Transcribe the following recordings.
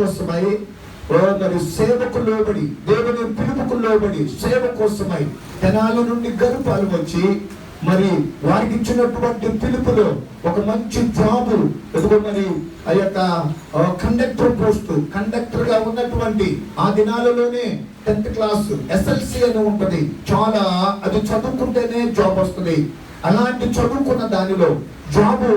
కోసమై మరి సేవకు లోబడి, దేవుని పిలుపుకు లోబడి సేవ కోసమై తెనాలి నుండి గరుపాలు వచ్చి మరి వారికి ఇచ్చినటువంటి పిలుపులో ఒక మంచి జాబు ఎదుగు మరి ఆ యొక్క కండక్టర్ పోస్టు, కండక్టర్ గా ఉన్నటువంటి ఆ దినాలలోనే 10th క్లాస్ SLC అని ఉంటది. చాలా అది చదువుకుంటేనే జాబ్ వస్తుంది. అలాంటి చదువుకున్న దానిలో జాబు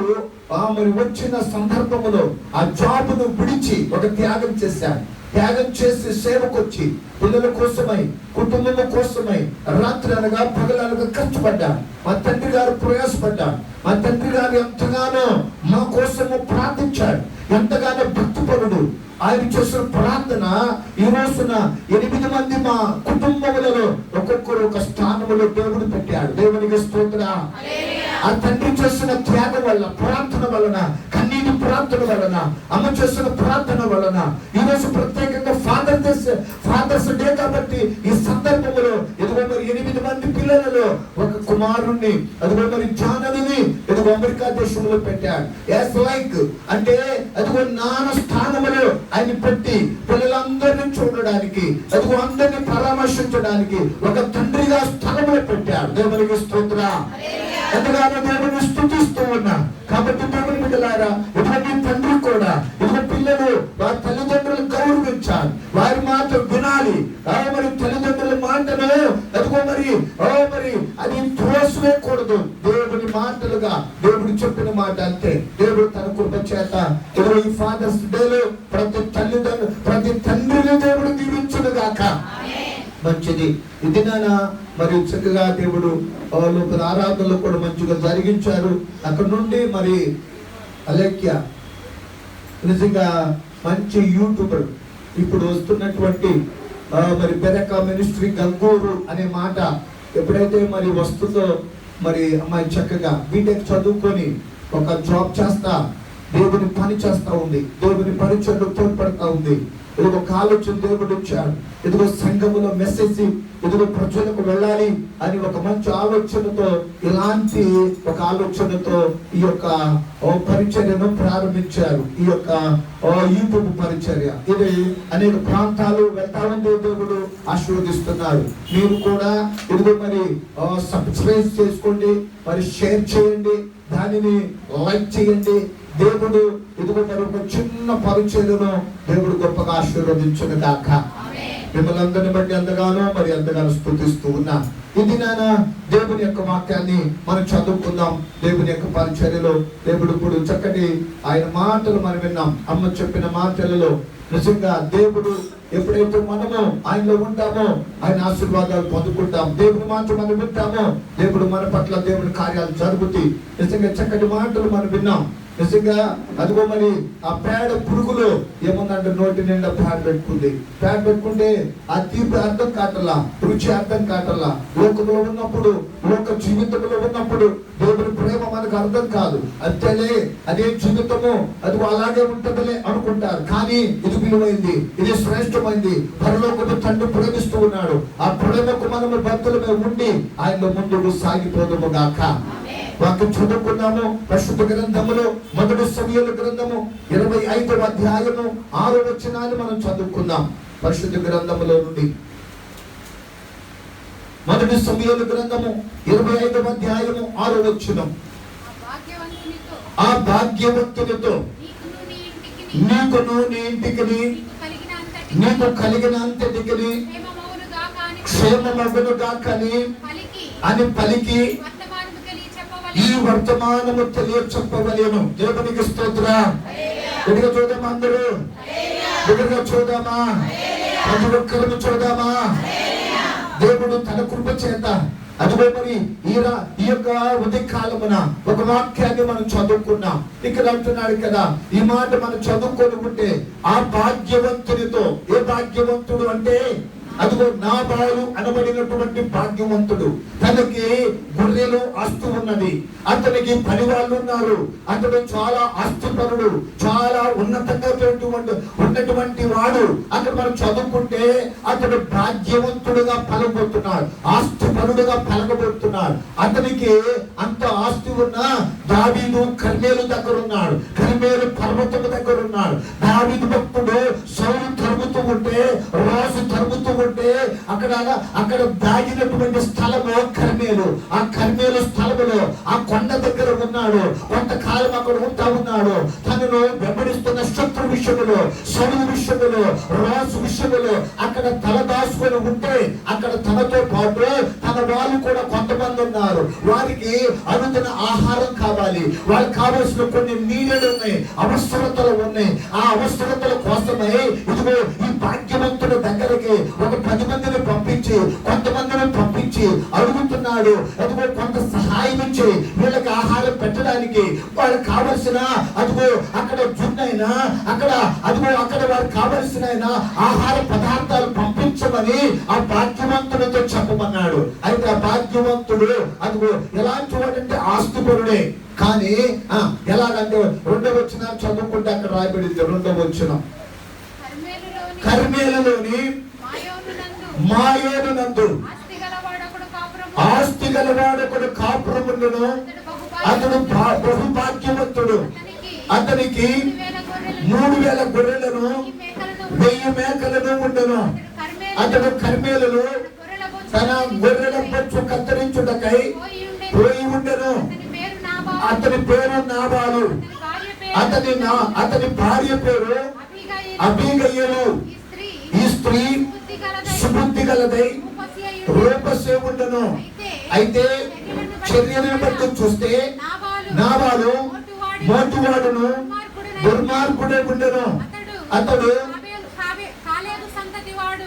మరి వచ్చిన సందర్భంలో ఆ జాబును విడిచి ఒక త్యాగం చేశాను. త్యాగం చేసి సేవకొచ్చి పిల్లల కోసమై, కుటుంబం కోసమై రాత్రి అనగా పగలనగా కష్టపడ్డాను. మా తండ్రి గారు ప్రయాసపడ్డాడు. మా తండ్రి గారు ఎంతగానో మా కోసము ప్రార్థించాడు. ఎంతగానో భక్తిపరుడు. ఆయన చేసిన ప్రార్థన ఈ రోజున 8 మంది మా కుటుంబములలో ఒక్కొక్కరు ఒక స్థానంలో దేవుడు పెట్టాడు. దేవునికి స్తోత్రం. ఆ తండ్రి చేసిన త్యాగం వల్ల, ప్రార్థన వలన, కన్నీటి ప్రార్థన వలన, అమ్మ చేసిన ప్రార్థన వలన ఈరోజు ప్రత్యేకంగా ఫాదర్స్ డే కాబట్టి ఈ సందర్భంలో ఎదుగో మరి 8 మంది పిల్లలలో ఒక కుమారుణ్ణి అదిగో మరి జానని ఎదుగో అమెరికా దేశంలో పెట్టాడు. యాస్ లైక్ అంటే అదిగో నాన్న స్థానంలో ఆయన పెట్టి పిల్లలందరినీ చూడడానికి, అదిగో అందరినీ పరామర్శించడానికి ఒక తండ్రిగా స్థలంలో పెట్టాడు. దేవునికి స్తోత్రం. ఎంతగానో దేవుని స్తుతిస్తూ ఉన్నా. కాబట్టి దేవుని బిడ్డలారా, ఇటువంటి తండ్రి కూడా ఇతర పిల్లలు వారి తల్లిదండ్రులు గౌరవించాలి, వారి మాట వినాలి. మరి తల్లిదండ్రుల మాటను అదిగో మరి అది త్రోసివేయకూడదు. దేవుని మాటలుగా దేవుడు చెప్పిన మాట అంతే. దేవుడు తన కృప చేత ఎవరు ఈ ఫాదర్స్ డేలో ప్రతి తండ్రిని దేవుడు దీవించును గాక. మంచిది. ఇది నాన్న మరి చక్కగా దేవుడు లోపల ఆరాధనలు కూడా మంచిగా జరిగించారు. అక్కడ నుండి మరి అలేఖ్య నిజంగా మంచి యూట్యూబర్, ఇప్పుడు వస్తున్నటువంటి మరి బెరక మినిస్ట్రీ గంగూరు అనే మాట ఎప్పుడైతే మరి వస్తుందో మరి అమ్మాయి చక్కగా బీటెక్ చదువుకొని ఒక జాబ్ చేస్తా దేవుని పని చేస్తా ఉంది. దేవుని పరిచయలో తోడ్పడతా ఉంది. ఇదిగో ఒక ఆలోచన దేవుడు ఇచ్చాడు. ఇదిగో సంఘములో మెసేజ్ ఇదిగో ప్రజలకు వెళ్ళాలి అని ఒక మంచి ఆలోచనతో, ఇలాంటి ఒక ఆలోచనతో ఈ యొక్క పరిచర్యను ప్రారంభించారు. ఈ యొక్క యూట్యూబ్ పరిచర్య ఇది అనేక ప్రాంతాలు వెళ్తా ఉంది. దేవుడు ఆశీర్వదిస్తున్నారు. మీరు కూడా ఇదిగో మరి సబ్స్క్రైబ్ చేసుకోండి, మరి షేర్ చేయండి, దానిని లైక్ చేయండి. దేవుడు ఇదిగో మరి ఒక చిన్న పరిచర్యను దేవుడు గొప్పగా ఆశీర్వదించును గాక. మిమ్మల్ని అందరిని బట్టి ఎంతగానో స్తుతిస్తూ ఉన్నా. ఇది నాన్న దేవుని యొక్క వాక్యాన్ని మనం చదువుకుందాం. దేవుని యొక్క పరిచర్యలో దేవుడు ఇప్పుడు చక్కటి ఆయన మాటలు మనం విన్నాం. అమ్మ చెప్పిన మాటలలో నిజంగా దేవుడు ఎప్పుడైతే మనము ఆయనలో ఉంటామో ఆయన ఆశీర్వాదాలు పొందుకుంటాం. దేవుని మాట మనం వింటామో దేవుడు మన పట్ల దేవుని కార్యాలు జరుగుతాయి. నిజంగా చక్కటి మాటలు మనం విన్నాం. నిజంగా అదిగో మరి ఆ పేడ పురుగులు ఏముందంటే నోటి నిండా ప్యాడ్ పెట్టుకుంటే ఆ తీపి అర్థం కాటల్లా, రుచి అర్థం కాటల్లా. లోకంలో ఉన్నప్పుడు, లోక జీవితంలో ఉన్నప్పుడు దేవుని ప్రేమ మనకు అర్థం కాదు. అంతేలే అదే జీవితము అదిగో అలాగే ఉంటుందిలే అనుకుంటారు. కానీ ఇది విలువైంది, ఇది శ్రేష్టమైంది. పరలోకపు తండ్రి ప్రేమిస్తూ ఉన్నాడు. ఆ ప్రేమకు మనము భక్తులమే ఉండి ఆయనలో ముందుకు సాగిపోదుము గాక. వాక్యం చదువుకున్నాము. పరిశుద్ధ గ్రంథములో 1 సమూయేలు గ్రంథము 25వ అధ్యాయము 6వ వచనాన్ని మనం చదువుకుందాం. పరిశుద్ధ గ్రంథములో నుండి 1 సమూయేలు గ్రంథము 25వ అధ్యాయము 6వ వచనం. ఆ భాగ్యవంతునితో నీకును నీ ఇంటికి నీకు కలిగిన అంతటికి క్షేమమగును గాక అని పలికి ఈ వర్తమానము తెలియ చెప్పవలేను. దేవునికి స్తోత్రం. ఎదుగా చూద్దామా? అందరూ ఎదురుగా చూద్దామా? ప్రతి ఒక్కరిని చూద్దామా? దేవుడు తన కృప చేత అదిగో మరి ఈ యొక్క ఉదయకాలమున ఒక వాక్యాన్ని మనం చదువుకున్నాం. ఇక్కడ అంటున్నాడు కదా, ఈ మాట మనం చదువుకొని ఉంటే ఆ భాగ్యవంతునితో, ఏ భాగ్యవంతుడు అంటే అదిగో నాబాలు అనబడినటువంటి భాగ్యవంతుడు, తనకి గొర్రెలు ఆస్తి ఉన్నది, అతనికి పని వాళ్ళు ఉన్నారు, అతడు చాలా ఆస్తిపరుడు, చాలా ఉన్నతంగా ఉన్నటువంటి వాడు. అక్కడ మనం చదువుకుంటే అతడు భాగ్యవంతుడుగా పలకబోతున్నాడు, ఆస్తిపరుడుగా పలకబోతున్నాడు. అతనికి అంత ఆస్తి ఉన్న దావీదు కర్మేలు దగ్గర ఉన్నాడు, కర్మేలు పర్వతం దగ్గర ఉన్నాడు. దావీదు భక్తుడు సౌలు తరుగుతూ ఉంటే, రాజు తరుగుతూ ఉంటే అక్కడ దాగినటువంటి స్థలము కర్మేలు. ఆ కర్మేలు స్థలములో ఆ కొండ దగ్గర ఉన్నాడు, కొంతకాలం అక్కడ ఉంటా ఉన్నాడు. తనను వెంబడిస్తున్న శత్రు విషయంలో, సౌలు విషయంలో, రాజు విషయంలో అక్కడ తల దాచుకొని ఉంటే, అక్కడ తనతో పాటు తన వాళ్ళు కూడా కొంతమంది ఉన్నారు. వారికి అనుదిన ఆహారం కావాలి, వాళ్ళకి కావాల్సిన కొన్ని నీడలు ఉన్నాయి, అవసరతలు ఉన్నాయి. ఆ అవసరతల కోసమై ఇదిగో ఈ భాగ్యవంతుడి దగ్గరికి ఒక 10 మందిని పంపించి, కొంతమందిని పంపించి అడుగుతున్నాడు. అదిగో కొంత సహాయం ఇచ్చి వీళ్ళకి ఆహారం పెట్టడానికి, వాళ్ళకి కావలసిన అదిగో అక్కడ జున్నైనా, అక్కడ వారికి కావలసిన ఆహార పదార్థాలు పంపించమని ఆ భాగ్యవంతుడితో చెప్పమన్నాడు. అయితే ఆ భాగ్యవంతుడు అదిగో ఎలాంటి వాడంటే ఆస్తిపరుడే. కానీ ఎలాగంటే 2వ వచనం చదువుకుంటే అక్కడ రాయబడింది. 2వ వచనం, కర్మేలులోని మాయోనునందు ఆస్తి గలవాడొకడు కాపురముండును, అతడు బహుభాగ్యవంతుడు. అతనికి 3000 గొర్రెలను 1000 మేకలను ఉండెను. అతడు కర్మేలులో తన గొర్రెల బొచ్చు కత్తిరించుటకై పోయి ఉండెను. అతని పేరు నాబాలు, అతని భార్య పేరు అబీగయలు. ఈ స్త్రీ సుబుద్ధి గలదై రూపసే ఉండెను. అయితే చర్యలను బట్టి చూస్తే నాబాలు మోటువాడును, దుర్మార్గుడే ఉండెను. అతడు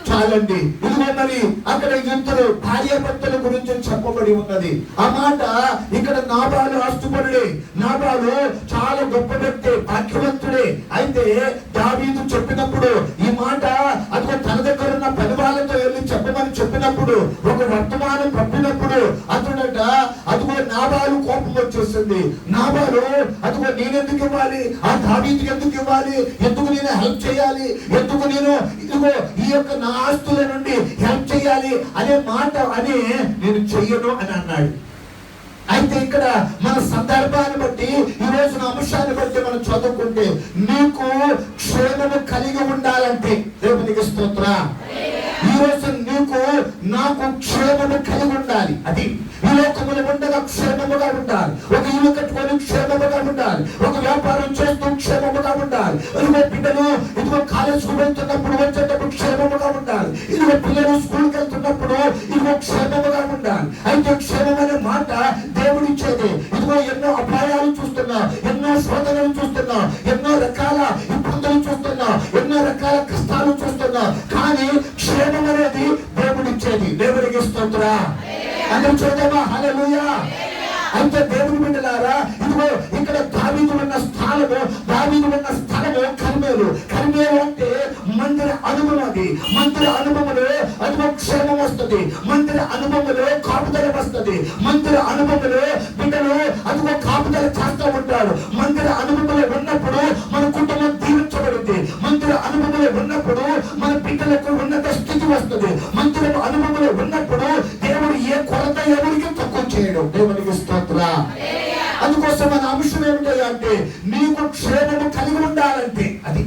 చాలండి. ఇదిగో మరి అక్కడ ఇద్దరు భార్యాభర్తల గురించి చెప్పబడి ఉన్నది. ఆ మాట ఇక్కడ నాబాలు ఆస్తుపరుడే, నాబాలు చాలా గొప్ప వ్యక్తి, భాగ్యవంతుడే. అయితే దావీదు చెప్పినప్పుడు ఈ మాట అదిగో తన దగ్గర ఉన్న పని వాళ్ళతో వెళ్ళి చెప్పమని చెప్పినప్పుడు, ఒక వర్తమానం పంపినప్పుడు అతడట అదిగో నాబాలు కోపం వచ్చేసింది. నాబాలు అదిగో నేనెందుకు ఇవ్వాలి, ఆ దావీదుకి ఎందుకు ఇవ్వాలి, ఎందుకు నేను హెల్ప్ చేయాలి, ఎందుకు నేను ఇదిగో ఈ యొక్క నా ఆస్తుల నుండి హెల్ప్ చేయాలి అనే మాట అని నేను చెయ్యను అని అన్నాడు. అయితే ఇక్కడ మన సందర్భాన్ని బట్టి, ఈ రోజున అంశాన్ని బట్టి మనం చదువుకుంటే, నీకు క్షేమము కలిగి ఉండాలంటే దేవునికి స్తోత్రం. ఈ రోజు నీకు నాకు క్షేమము కలిగి ఉండాలి. అది ఈ లోకములు ఉండగా క్షేమముగా ఉండాలి, ఒక ఇల్లు కట్టుకొని క్షేమముగా ఉండాలి, ఒక వ్యాపారం చేస్తూ క్షేమముగా ఉండాలి. ఇదిగో బిడ్డలు ఇదిగో కాలేజ్కి వెళ్తున్నప్పుడు వచ్చేటప్పుడు క్షేమముగా ఉండాలి. ఇదిగో పిల్లలు స్కూల్కి వెళ్తున్నప్పుడు ఇదిగో క్షేమముగా ఉండాలి. అయితే క్షేమం అనే మాట దేవుడు ఇచ్చేది. ఇదిగో ఎన్నో అపాయాలు చూస్తున్నా, ఎన్నో శోధనలు చూస్తున్నా, ఎన్నో రకాల ఇబ్బందులు చూస్తున్నా, ఎన్నో రకాల కష్టాలు చూస్తున్నా, కానీ క్షేమం అనేది దేవుడు ఇచ్చేది. దేవుడికి స్తోత్రం. అందరూ చూద్దామా? హల్లెలూయా. అయితే దేవుని బిడ్డలారా, ఇదిగో ఇక్కడ దావీదు ఉన్న స్థలము కర్మేలు. కర్మేలు అంటే మందిర అనుభవం. అది మందిర అనుభవంలో అదిగో క్షేమం వస్తుంది, మందిర అనుభవంలో కాపుదల వస్తుంది, మందిర అనుభవంలో బిడ్డలు అదిగో కాపుదల చేస్తూ ఉంటాడు. మందిర అనుభవంలో ఉన్నప్పుడు మన కుటుంబం దీవించబడింది, మందిర అనుభవంలో ఉన్నప్పుడు మన బిడ్డలకు ఉన్నత స్థితి వస్తుంది, మందిర అనుభవంలో ఉన్నప్పుడు దేవుడు ఏ కొరత ఎవరికి తక్కువ చేయడు. దేవునికి స్తోత్రం. అందుకోసం మన అంశం ఏమిటంటే, నీకు క్షేమము కలిగి ఉండాలంటే, అది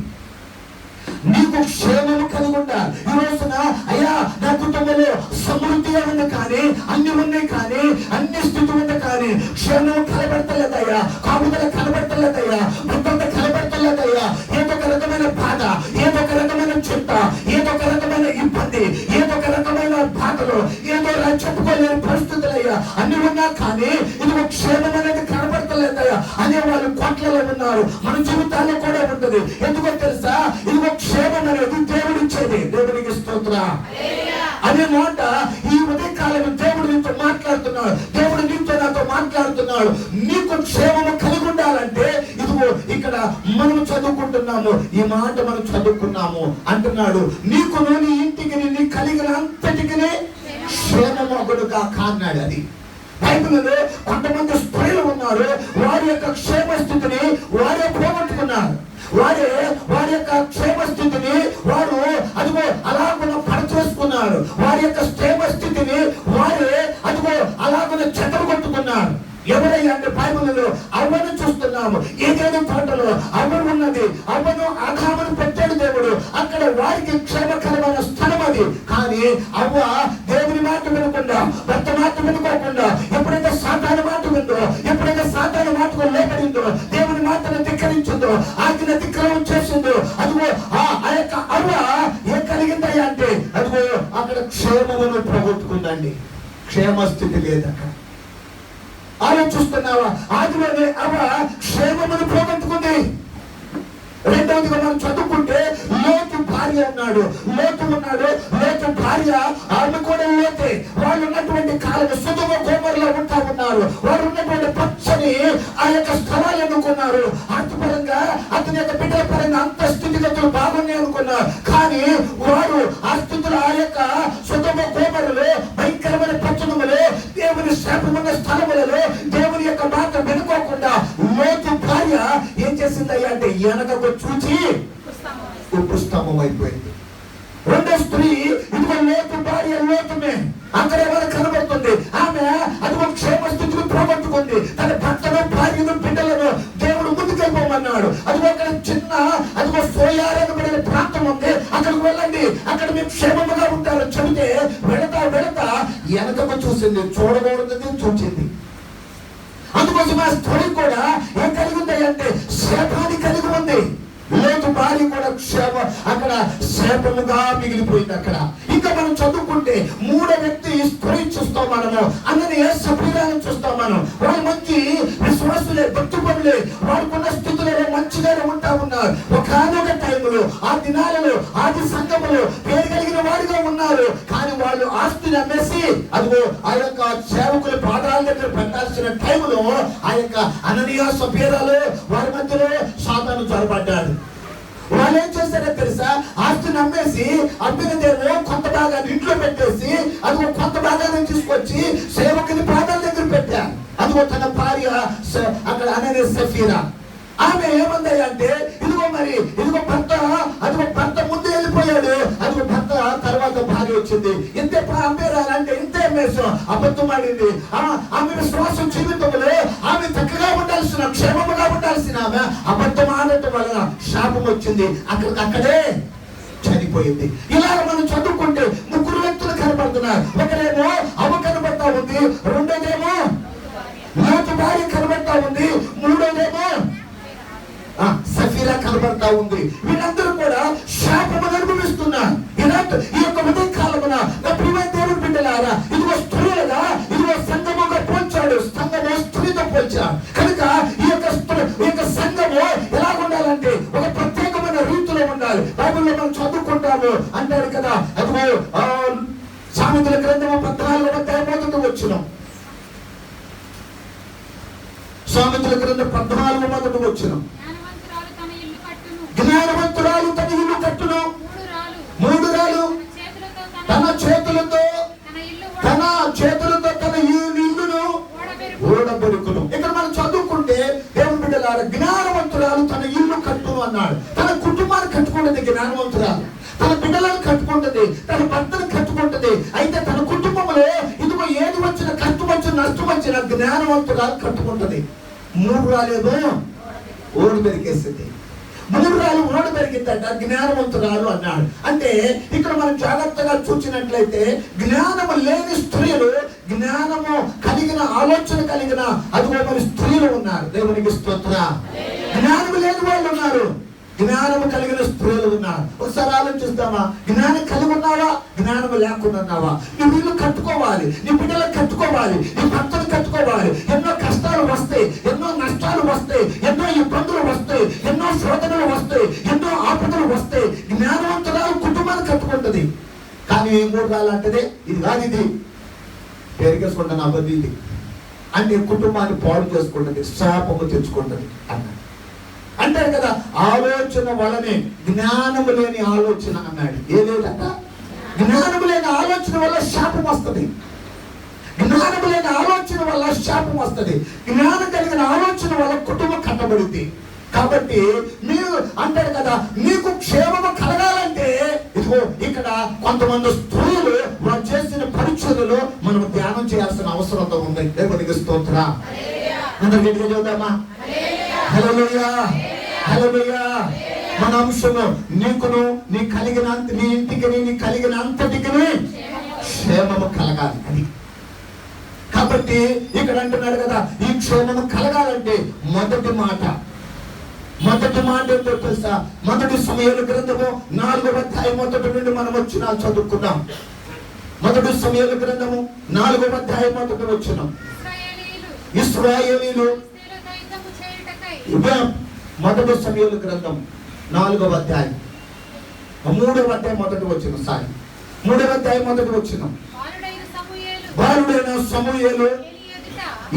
నీకు క్షేమము కలిగి ఉండాలి. ఈ రోజున అయ్యా నా కుటుంబంలో సమృద్ధిగా ఉంది, కానీ అన్ని ఉన్నాయి, కానీ అన్ని స్థితి ఉంది, కానీ క్షేమం కనబడతలేదయ్యా, కాపుదల కనబడతలేదయ్యా, భద్రత కనబడతలేదయ్యా. ఏదో ఒక రకమైన బాధ, ఏదో ఒక రకమైన చింత, ఏదో ఒక రకమైన ఇబ్బంది, ఏదో ఒక రకమైన బాధలు, ఏదో చెప్పుకోలేని పరిస్థితులయ్యా అన్ని ఉన్నా, కానీ ఇది క్షేమం అనేది కనబడతలేదయ్యా అనే వాళ్ళు కోట్లలో ఉన్నారు. మన జీవితాల్లో కూడా ఉంటుంది. ఎందుకో తెలుసా? ఇది క్షేమం అనేది దేవుడు ఇచ్చేది. దేవునికి స్తోత్రం. అనే మాట ఈ ఉదయకాలం దేవుడు నీతో మాట్లాడుతున్నాడు, దేవుడు నీతో నాతో మాట్లాడుతున్నాడు. నీకు క్షేమము కలిగి ఉండాలి. ఉండాలంటే ఇదిగో ఇక్కడ మనం చదువుకుంటున్నాము, ఈ మాట మనం చదువుకున్నాము అంటున్నాడు. నీకును నీ ఇంటికి నీ కలిగిన అంతటికి క్షేమమగుడుగా కాన్నాడు. అది బైబిల్లో కొంతమంది స్త్రీలు ఉన్నారు, వారి యొక్క క్షేమస్థితిని వారే పోగొట్టుకున్నారు. వారి యొక్క క్షేమస్థితిని వారు అదిగో అలాగున పడచేసుకున్నారు. వారి యొక్క క్షేమస్థితిని వారే అదిగో అలాగున చెదరగొట్టుకున్నారు. ఎవరయ్యా అంటే బైబిల్లో అవ్వను చూస్తున్నాము. ఏదేదో తోటలో అవ్వను ఉన్నది. అవ్వను ఆదామును పెట్టాడు దేవుడు. అక్కడ వారికి క్షేమకరమైన స్థలం అది. కానీ అవ్వ దేవుని మాట వినకుండా, భర్త మాట వినుకోకుండా, ఎప్పుడైతే సాతాను మాట విందో, ఎప్పుడైతే సాతాను మాటకు లోబడిందో, దేవుని మాటను ధిక్కరించిందో, ఆజ్ఞ ధిక్కరం చేసిందో, అదిగో ఆ యొక్క అవ్వ ఏం కలిగిందయ్యా అంటే అదిగో అక్కడ క్షేమమును పోగొట్టుకుందండి. క్షేమస్థితి లేదు అక్కడ. ఆలోచిస్తున్నావా? ఆదిలోనే అవ్వ క్షేమమును పోగొట్టుకుంది. రెండవదిగా మనం చదువుకుంటే లోతు భార్య ఉన్నాడు. లోతు భార్య ఆమె కూడా లోతే. వాళ్ళు ఉన్నటువంటి కాలం సొదొమ గొమొర్రా ఉంటా ఉన్నారు. వారు ఉన్నటువంటి పచ్చని ఆ యొక్క స్థలాలు అనుకున్నారు. ఆర్థికపరంగా అతని యొక్క బిడ్డల పరంగా అంత స్థితిగతులు బాగున్నాయి అనుకున్నారు. కానీ వారు ఆ స్థితిలో ఆ యొక్క సొదొమ గొమొర్రాలో భయంకరమైన పట్టణములో దేవుని శాపమున్న స్థలములలో దేవుని యొక్క మాట వినుకోకుండా లోతు భార్య ఏం చేసిందయ్యా అంటే వెనకకు చూచి ఉపస్తంభం అయిపోయింది. రెండో స్త్రీ ఇదిగో లోతు భార్య లోతుమే. అక్కడ ఎవరు కనబడుతుంది? ఆమె అదిగో క్షేమస్థితిని పోగొట్టుకుంది. తన భర్తను, భార్యను, బిడ్డలను దేవుడు ముందుకెళ్ళిపోమన్నాడు. అదిగో అక్కడ చిన్న అదిగో సోయారనబడిన ప్రాంతం ఉంది, అక్కడికి వెళ్ళండి, అక్కడ మీరు క్షేమముగా ఉంటారు చెబితే వెళతా వెనకకు చూసింది. చూడకూడదు చూసింది. అందుకోసం ఆ స్త్రీ కూడా ఏం కలిగి ఉంది అంటే శాపాన్ని కలిగి ఉంది. లోతు భార్య కూడా అక్కడ శాపముగా మిగిలిపోయింది. అక్కడ ఇంకా మనం చదువుకుంటే మూడో వ్యక్తి స్త్రీ చూస్తాం మనము. అందుకని సభ్యులను చూస్తాం మనం. వాళ్ళు మంచి విశ్వాసులే, భక్తి పనులే, వాడుకున్న స్థితిలో మంచిగానే ఉంటా ఉన్నారు. ఒకనొక టైంలో ఆ దినాలలో ఆది సంఘములో పేరు కలిగిన వాడిగా ఉన్నారు. కానీ వాళ్ళు ఆస్తిని అమ్మేసి అదిగో ఆ యొక్క సేవకుల పాదాల దగ్గర పెట్టాల్సిన టైంలో ఆ యొక్క అననీయ సభ్యురాలు వారి మధ్యలో సాతాను చొరబడ్డాడు. వాళ్ళు ఏం చేశారో తెలుసా? ఆస్తిని అమ్మేసి అమ్మినదేమో కొంత భాగాన్ని ఇంట్లో పెట్టేసి అదిగో కొంత భాగాన్ని తీసుకొచ్చి సేవకుని పాదాల దగ్గర పెట్టారు. అదిగో తన భార్య అక్కడ అననీయ సఫీరా. ఆమె ఏమంది అంటే ఇదిగో భర్త ముందు వెళ్ళిపోయాడు. అదిగో భర్త తర్వాత భార్య వచ్చింది. ఇంతే అమ్మేరాలంటే ఇంతే అమ్మేసాం. అబద్ధం ఆడింది. ఆమె విశ్వాసం జీవితంలో ఆమె చక్కగా ఉండాల్సిన, క్షేమముగా ఉండాల్సిన ఆమె అబద్ధం ఆడటం వలన శాపం వచ్చింది. అక్కడే చనిపోయింది. ఇలాగ మనం చదువుకుంటే ముగ్గురు వ్యక్తులు కనబడుతున్నారు. ఒకరేమో అవ్వ కనబడతా ఉంది, రెండోదేమో లోతు భార్య కనబడతా ఉంది, మూడోదేమో సఫీరా కనబడతా ఉంది. వీళ్ళందరూ కూడా శాపమును అనుభవిస్తున్నారు. ఈ యొక్క ఉదయ కాలమున నా ప్రియమైన దేవుని బిడ్డలారా, ఇదిగో స్త్రీలుగా ఇదిగో సంఘముగా పోల్చాడు. సంఘము స్త్రీతో పోల్చాడు. కనుక ఈ యొక్క సంఘము ఎలా ఉండాలంటే ఒక ప్రత్యేకమైన రీతిలో ఉండాలి. బైబిల్లో మనం చదువుకుంటాము అంటాడు కదా. అదిగో సామెతల గ్రంథము 14వ అధ్యాయం వచ్చినాం. సామెతల గ్రంథం 14వ వచ్చినాం. జ్ఞానవంతురాలు తన ఇల్లు కట్టును, మూడు రాలు తన చేతులతో తన ఇల్లును ఓడబెరుకును. ఇక్కడ మనం చదువుకుంటే దేవుని బిడ్డలారా, జ్ఞానవంతురాలు తన ఇల్లు కట్టును అన్నాడు. తన కుటుంబాన్ని కట్టుకుంటుంది జ్ఞానవంతురాలు. తన బిడ్డలను కట్టుకుంటుంది, తన భర్తను కట్టుకుంటుంది. అయితే తన కుటుంబంలో ఇదిగో ఏది వచ్చిన కష్టం వచ్చిన నష్టం వచ్చిన జ్ఞానవంతురాలు కట్టుకుంటుంది. మూడు రాలేదో ఓడి పెరిగేసింది. మూడు రాలు ఓడి పెరిగిందంట, జ్ఞానవంతురాలు అన్నాడు. అంటే ఇక్కడ మనం జాగ్రత్తగా చూసినట్లయితే జ్ఞానము లేని స్త్రీలు, జ్ఞానము కలిగిన ఆలోచన కలిగిన అదిగో మరి స్త్రీలు ఉన్నారు. దేవునికి స్తోత్రం. జ్ఞానము లేని వాళ్ళు ఉన్నారు, జ్ఞానము కలిగిన స్త్రీలు ఉన్నారు. ఒకసారి ఆలోచిస్తామా? జ్ఞానం కలిగి ఉన్నావా, జ్ఞానము లేకుండా ఉన్నావా? నువ్వు ఇల్లు కట్టుకోవాలి, నీ బిడ్డలకు కట్టుకోవాలి, నీ భర్తను కట్టుకోవాలి. ఎన్నో కష్టాలు వస్తాయి, ఎన్నో నష్టాలు వస్తాయి, ఎన్నో ఇబ్బందులు వస్తాయి, ఎన్నో శోధనలు వస్తాయి, ఎన్నో ఆపదలు వస్తాయి. జ్ఞానవంతురాలు కుటుంబాన్ని కట్టుకుంటుంది. కానీ మూడు రాళ్ళు అంటేనే ఇది కాదు, ఇది పేరుకేసుకుంటాను అబద్ధి, ఇది అన్ని కుటుంబాన్ని పాడు చేసుకుంటుంది, శాపము తెచ్చుకుంటుంది అన్నాడు. అంటారు కదా, ఆలోచన వలనే జ్ఞానము లేని ఆలోచన అన్నాడు. ఏ లేదంట, జ్ఞానము లేని ఆలోచన వల్ల శాపం వస్తుంది. జ్ఞానము లేని ఆలోచన వల్ల శాపం వస్తుంది. జ్ఞానం కలిగిన ఆలోచన వల్ల కుటుంబం కట్టబడింది. కాబట్టి మీరు అంటారు కదా, మీకు క్షేమము కలగాలంటే ఇదిగో ఇక్కడ కొంతమంది స్త్రీలు వారు చేసిన పరిచర్యలో మనం ధ్యానం చేయాల్సిన అవసరం ఉంది. దేవునికి స్తోత్రం. అందరికీ చదువుదామా? హల్లెలూయా, హల్లెలూయా. మన అంశము నీకును నీ ఇంటికి నీ కలిగిన అంతటికి క్షేమము కలగాలి అని. కాబట్టి ఇక్కడ అంటున్నాడు కదా, ఈ క్షేమము కలగాలంటే మొదటి మాట ఏంటో తెలుసా? మొదటి సమూయేలు గ్రంథము 4వ అధ్యాయం మొదటి నుండి మనం వచ్చిన చదువుకుందాం. మొదటి సమూయేలు గ్రంథము 4వ అధ్యాయం మొదటి వచ్చిన ఇశ్రాయేలీలు మొదటి సమూయేలు గ్రంథం 4వ అధ్యాయం 3వ అధ్యాయం మొదటి వచ్చిన 3వ అధ్యాయం మొదటి వచ్చిన బాలుడైన సమూయేలు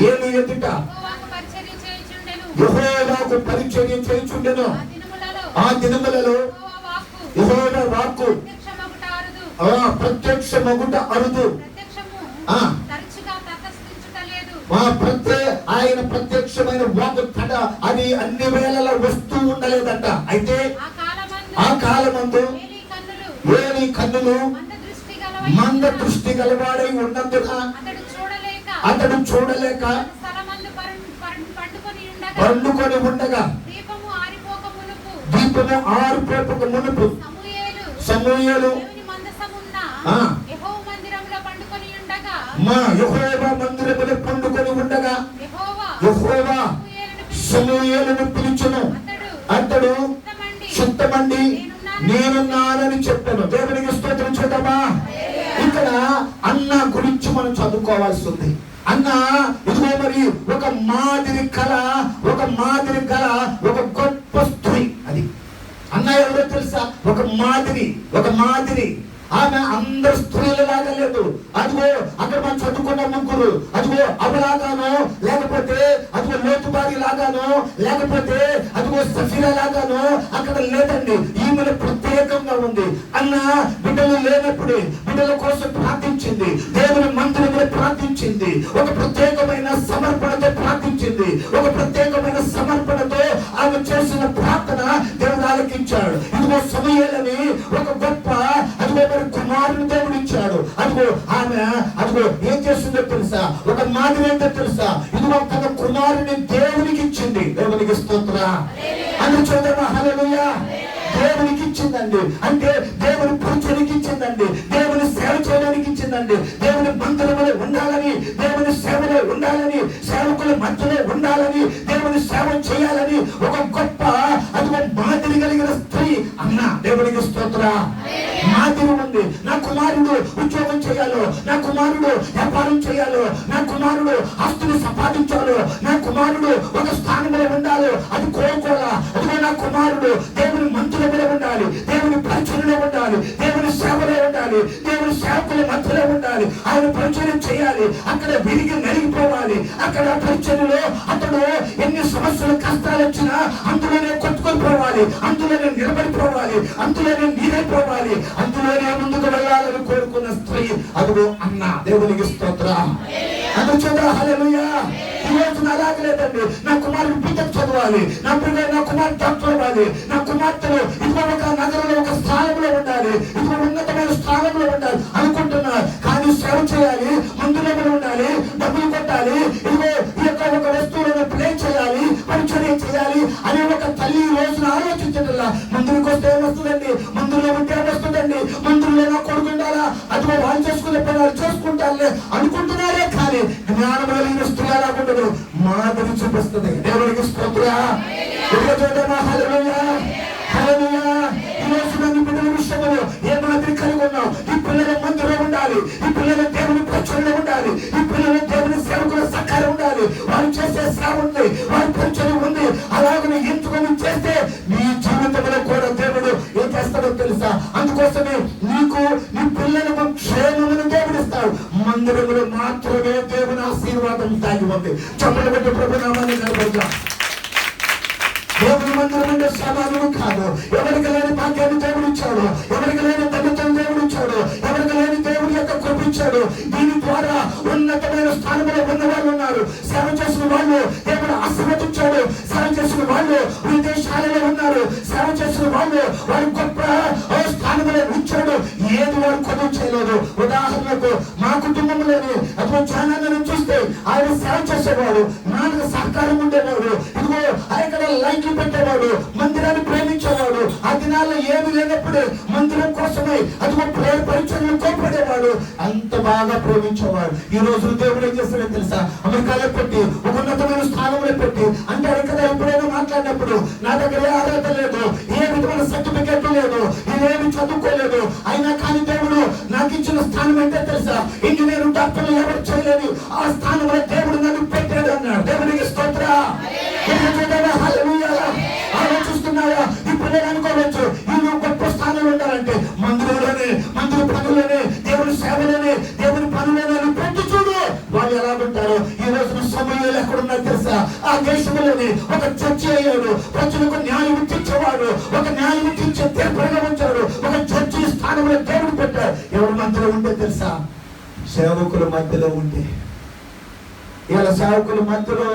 ఏలి ఎదుట యెహోవాకు పరిచర్య చేయుచుండెను. ఆ దినములలో యెహోవా వాక్కు ప్రత్యక్షమగుట అరుదు. ఆయన ప్రత్యక్షమైన వాక్కు తడ అది అన్ని వేళలా వస్తూ ఉండలేదంట. అయితే ఆ కాలమందు ఏలి కన్నులు మంద దృష్టి గలవాడై ఉన్నందున అతడు చూడలేక పండుకొని ఉండగా దీపము ఆరిపోక మునుపు సమూయేలు యెహోవా మందిరములో పండుకొని ఉండగా యెహోవా సమూయేలును పిలిచెను. అతడు చిత్తమండి నేనున్నానని చెప్పాను. దేవునికి స్తోత్రం. చూద్దామా? ఇక్కడ అన్న గురించి మనం చదువుకోవాల్సి ఉంది. అన్న ఇదిగో మరి ఒక మాదిరి కళ ఒక గొప్ప స్త్రీ. అది అన్న ఎవరో తెలుసా? ఒక మాదిరి ఆమె అందరు స్త్రీలలాగా లేదు. అదిగో అక్కడ మనం చదువుకున్న ముగ్గురు, అదిగో అవలాగానో లేకపోతే అదిగో లోతుబారి లాగానో లేకపోతే అదిగో సఫీరా లాగానో అక్కడ లేదండి. ఈమెను ప్రత్యేకంగా ఉంది. అన్న బిడ్డలు లేనప్పుడు బిడ్డల కోసం ప్రార్థించింది, దేవుని మందిరంలో ప్రార్థించింది, ఒక ప్రత్యేకమైన సమర్పణతో ప్రార్థించింది. ఒక ప్రత్యేకమైన సమర్పణతో ఆమె చేసిన ప్రార్థన దేవుడు ఆలకించాడు. ఇదిగో సమూయేలని ఒక గొప్ప అదిగో కుమారుని దేవుడు ఇచ్చాడు. అదిగో ఏం చేస్తుందో తెలుసా? ఒక మాదిరి ఏంటో తెలుసా? ఇదిగో తన కుమారుని దేవునికి ఇచ్చింది. దేవునికి స్తోత్రం. అందరూ చూద్దామా? హల్లెలూయా. దేవునికి ఇచ్చిందండి. అంటే దేవుని పరిచర్యకి ఇచ్చిందండి, దేవుని సేవ చేయడానికి ఇచ్చిందండి. దేవుని మందిరంలో ఉండాలని, దేవుని సేవలో ఉండాలని, సేవకుల మధ్యలో ఉండాలని, దేవుని సేవ చేయాలని ఒక గొప్ప అదిగో మాదిరి కలిగిన స్త్రీ అన్న. దేవునికి స్తోత్రం. మాదిరి ఉంది. నా కుమారుడు ఉద్యోగం చేయాలో, నా కుమారుడు వ్యాపారం చేయాలో, నా కుమారుడు ఆస్తులు సంపాదించాలో, నా కుమారుడు ఒక స్థానంలో ఉండాలో అది కోరుకోవాలా. అదిగో నా కుమారుడు దేవుని మంత్రులలో ఉండాలి, దేవుని పరిచర్యలో ఉండాలి, దేవుని సేవలో ఉండాలి, దేవుని సేవకుల మధ్యలో ఉండాలి, ఆయన పరిచర్య చేయాలి. అక్కడ విరిగి నలిగిపోవాలి. అక్కడ పరిచర్యలో అతడు ఎన్ని సమస్యలు కష్టాలు వచ్చినా అందులోనే కొట్టుకొని పోవాలి, అందులోనే నిలబడిపోవాలి, అందులోనే నీరైపోవాలి, అందులోనే ముందుకు వెళ్ళాలని కోరుకున్న స్త్రీ అదిగో అన్న. దేవునికి స్తోత్రం. అందుకు చూద్దాం. హల్లెలూయా. ఈ రోజున అలాగలేదండి. నా కుమారుడు బీటెక్ చదవాలి, నా కుమారుడు డాక్టర్ అవ్వాలి, నా కుమార్తెలు ఇదిగో ఒక నగరంలో ఒక స్థానంలో ఉండాలి, ఇదిగో ఉన్నతమైన స్థానంలో ఉండాలి అనుకుంటున్నారు. కానీ సేవ చేయాలి, మందులలో ఉండాలి, డబ్బులు కొట్టాలి, ఇదిగో ఈ యొక్క ఒక వస్తువులను ప్లే చేయాలి, పరిచర్య చేయాలి అనే ఒక తల్లి ఈ రోజున ఆలోచించటల్లా. మందులకు వస్తే ఏమొస్తుందండి? మందులో ఉంటే ఏమొస్తుందండి? మందులో నా కొడుకు ఉండాలా, అదిగో వాళ్ళు చేసుకునే పనులు చేసుకుంటారులే అనుకుంటున్నారే. కానీ జ్ఞానం కలిగిన స్త్రీ అలా ఉండదు, మాదిరి చూపిస్తుంది. దేవునికి స్తోత్రం. హల్లెలూయా, హల్లెలూయా. ఈ రోజు నీ బిడ్డల విషయంలో ఏ మాదిరి కలిగి ఉన్నావు? ఈ పిల్లల మందిలో ఉండాలి, ఈ పిల్లల దేవుని పరిచర్యలో ఉండాలి, ఈ పిల్లల దేవుని సేవకుల సహకారం ఉండాలి, వారు చేసే సేవ ఉంది, వారి పరిచర్య ఉంది. అలాగని ఎంచుకొని చేస్తే నీ జీవితంలో కూడా దేవుడు ఏం చేస్తాడో తెలుసు. తెలుసా? అందుకోసమే నీకు నీ పిల్లలకు క్షేమమును దేవుడిస్తాడు. మందిరములు మాత్రమే దేవుని ఆశీర్వాదం దాగి ఉంది. చెప్పలు పెట్టి ప్రభునామాన్ని నిలబడతాం. దేవుని మందిరం అంటే సామాన్యం కాదు. ఎవరికి లేని భాగ్యాన్ని దేవుడు ఇచ్చాడు, ఎవరికి లేని దళితం దేవుడు ఇచ్చాడు, ఎవరికి లేని దేవుడి యొక్క కృప ఇచ్చాడు. దీని ద్వారా ఉన్నతమైన స్థానంలో ఉన్న వాళ్ళు ఉన్నారు. సేవ చేసిన వాళ్ళు దేవుడు ఆశీర్వదించాడు. సేవ చేసిన వాళ్ళు విదేశాలలో ఉన్నారు. సేవ చేసిన వాళ్ళు వారి గొప్ప స్థానంలో ఉంచాడు. ఏది వారు కొనుగోలు చేయలేదు. ఉదాహరణకు మా కుటుంబంలోని అతను ఛానల్ చూస్తే ఆయన సేవ చేసేవాడు, నాకు సహకారం ఉండేవాడు. ఇదిగో ఇక్కడ లైట్లు పెట్టేవాడు, మందిరాన్ని ప్రేమించేవాడు. ఆ దినాల్లో ఏమి లేనప్పుడు మందిరం కోసమై అదిగో ప్రేయర్ పరిచయం కోపడేవాడు. అంత బాగా ప్రేమించేవాడు. ఈ రోజు దేవుడు ఏం చేస్తాడో తెలుసా? అమెరికాలో పెట్టి ఒక ఉన్నతమైన స్థానంలో పెట్టి అంటాడు కదా, ఎప్పుడైనా మాట్లాడినప్పుడు నా దగ్గర ఏ అర్హత లేదు, ఏ విధమైన సర్టిఫికెట్ లేదు, నేనేమి చదువుకోలేదు, అయినా కానీ దేవుడు నాకు ఇచ్చిన స్థానం అంటే తెలుసా? ఇంజనీర్ డాక్టర్లు ఎవరు చేయలేని ఆ స్థానంలో దేవుడు నన్ను పెట్టాడు అన్నాడు. దేవునికి స్తోత్ర. ఆలోచిస్తున్నాయా? ఇప్పుడు అనుకోవచ్చు వీళ్ళు గొప్ప స్థానంలో ఉండాలంటే మందిరంలోనే, మందిర పనులనే, దేవుని సేవలోనే, దేవుని పనులనే పెట్టి చూడు వాళ్ళు ఎలా ఉంటారు. ఈ రోజున సమయంలో ఎక్కడున్నారు తెలుసా? ఆ దేశంలోనే ఒక జడ్జి అయ్యాడు. ప్రజలకు న్యాయం తీర్చేవాడు, ఒక న్యాయం తీర్చే తీర్పుగా ఉంచాడు. ఒక జడ్జి స్థానంలో దేవుడు పెట్టాడు. ఎవరి మధ్యలో ఉంటే తెలుసా? సేవకుల మధ్యలో ఉంటే. ఇలా సేవకుల మధ్యలో